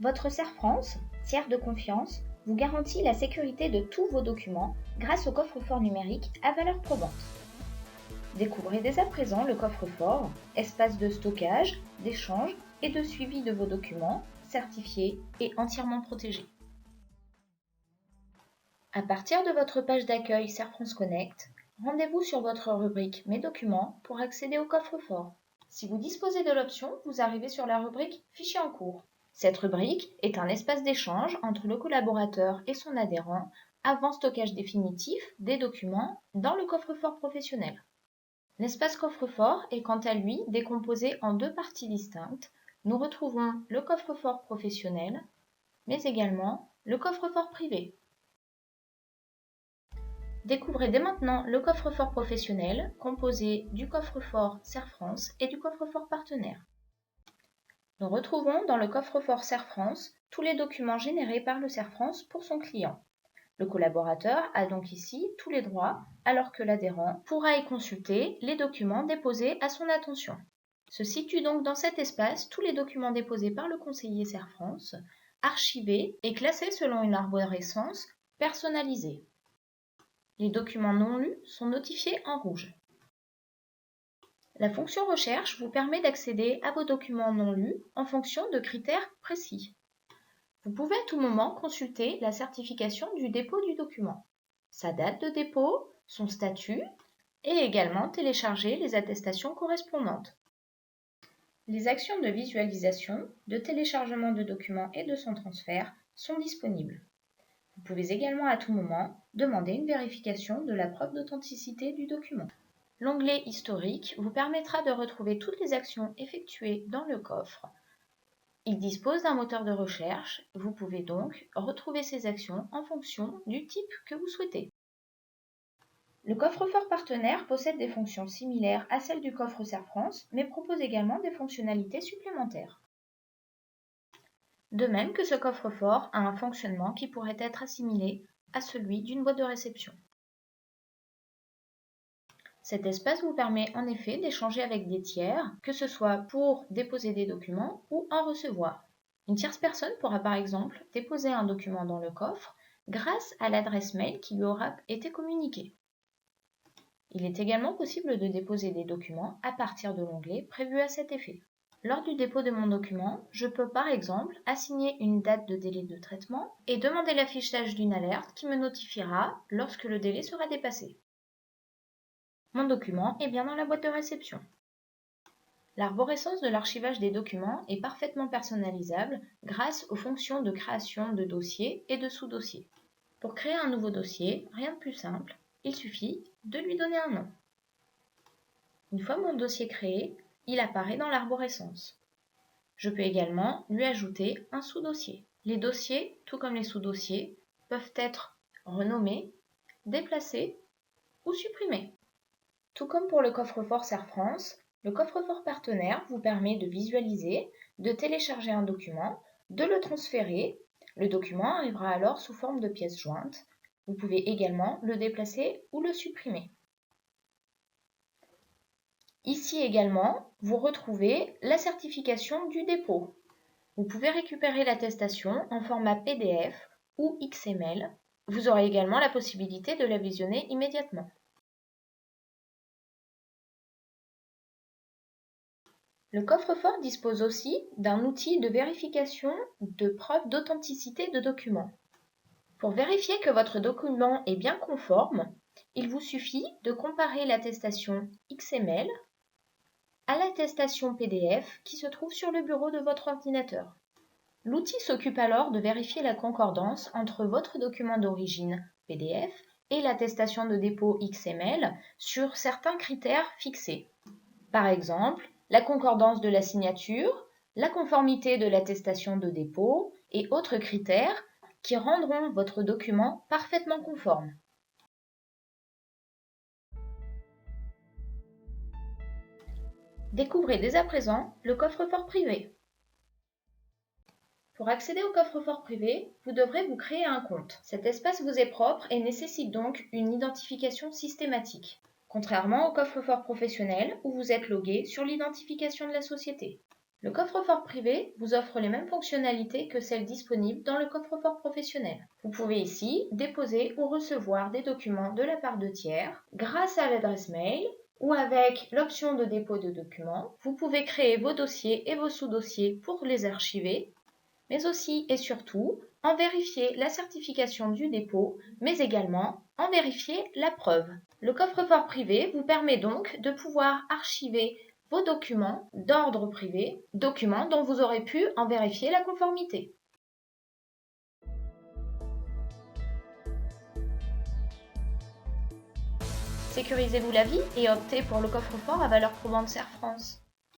Votre CERF France, tiers de confiance, vous garantit la sécurité de tous vos documents grâce au coffre-fort numérique à valeur probante. Découvrez dès à présent le coffre-fort, espace de stockage, d'échange et de suivi de vos documents, certifiés et entièrement protégés. À partir de votre page d'accueil CERF France Connect, rendez-vous sur votre rubrique Mes documents pour accéder au coffre-fort. Si vous disposez de l'option, vous arrivez sur la rubrique Fichiers en cours. Cette rubrique est un espace d'échange entre le collaborateur et son adhérent avant stockage définitif des documents dans le coffre-fort professionnel. L'espace coffre-fort est quant à lui décomposé en deux parties distinctes. Nous retrouvons le coffre-fort professionnel, mais également le coffre-fort privé. Découvrez dès maintenant le coffre-fort professionnel, composé du coffre-fort CERF France et du coffre-fort partenaire. Nous retrouvons dans le coffre-fort CERF France tous les documents générés par le CERF France pour son client. Le collaborateur a donc ici tous les droits, alors que l'adhérent pourra y consulter les documents déposés à son attention. Se situent donc dans cet espace tous les documents déposés par le conseiller CERF France, archivés et classés selon une arborescence personnalisée. Les documents non lus sont notifiés en rouge. La fonction recherche vous permet d'accéder à vos documents non lus en fonction de critères précis. Vous pouvez à tout moment consulter la certification du dépôt du document, sa date de dépôt, son statut et également télécharger les attestations correspondantes. Les actions de visualisation, de téléchargement de documents et de son transfert sont disponibles. Vous pouvez également à tout moment demander une vérification de la preuve d'authenticité du document. L'onglet Historique vous permettra de retrouver toutes les actions effectuées dans le coffre. Il dispose d'un moteur de recherche, vous pouvez donc retrouver ces actions en fonction du type que vous souhaitez. Le coffre-fort partenaire possède des fonctions similaires à celles du coffre CERF France, mais propose également des fonctionnalités supplémentaires. De même que ce coffre-fort a un fonctionnement qui pourrait être assimilé à celui d'une boîte de réception. Cet espace vous permet en effet d'échanger avec des tiers, que ce soit pour déposer des documents ou en recevoir. Une tierce personne pourra par exemple déposer un document dans le coffre grâce à l'adresse mail qui lui aura été communiquée. Il est également possible de déposer des documents à partir de l'onglet prévu à cet effet. Lors du dépôt de mon document, je peux par exemple assigner une date de délai de traitement et demander l'affichage d'une alerte qui me notifiera lorsque le délai sera dépassé. Mon document est bien dans la boîte de réception. L'arborescence de l'archivage des documents est parfaitement personnalisable grâce aux fonctions de création de dossiers et de sous-dossiers. Pour créer un nouveau dossier, rien de plus simple, il suffit de lui donner un nom. Une fois mon dossier créé, il apparaît dans l'arborescence. Je peux également lui ajouter un sous-dossier. Les dossiers, tout comme les sous-dossiers, peuvent être renommés, déplacés ou supprimés. Tout comme pour le coffre-fort CERF France, le coffre-fort partenaire vous permet de visualiser, de télécharger un document, de le transférer. Le document arrivera alors sous forme de pièce jointe. Vous pouvez également le déplacer ou le supprimer. Ici également, vous retrouvez la certification du dépôt. Vous pouvez récupérer l'attestation en format PDF ou XML. Vous aurez également la possibilité de la visionner immédiatement. Le coffre-fort dispose aussi d'un outil de vérification de preuve d'authenticité de documents. Pour vérifier que votre document est bien conforme, il vous suffit de comparer l'attestation XML à l'attestation PDF qui se trouve sur le bureau de votre ordinateur. L'outil s'occupe alors de vérifier la concordance entre votre document d'origine PDF et l'attestation de dépôt XML sur certains critères fixés. Par exemple, la concordance de la signature, la conformité de l'attestation de dépôt et autres critères qui rendront votre document parfaitement conforme. Découvrez dès à présent le coffre-fort privé. Pour accéder au coffre-fort privé, vous devrez vous créer un compte. Cet espace vous est propre et nécessite donc une identification systématique, contrairement au coffre-fort professionnel où vous êtes logué sur l'identification de la société. Le coffre-fort privé vous offre les mêmes fonctionnalités que celles disponibles dans le coffre-fort professionnel. Vous pouvez ici déposer ou recevoir des documents de la part de tiers grâce à l'adresse mail ou avec l'option de dépôt de documents. Vous pouvez créer vos dossiers et vos sous-dossiers pour les archiver, mais aussi et surtout en vérifier la certification du dépôt, mais également en vérifier la preuve. Le coffre-fort privé vous permet donc de pouvoir archiver vos documents d'ordre privé, documents dont vous aurez pu en vérifier la conformité. Sécurisez-vous la vie et optez pour le coffre-fort à valeur probante Serre France.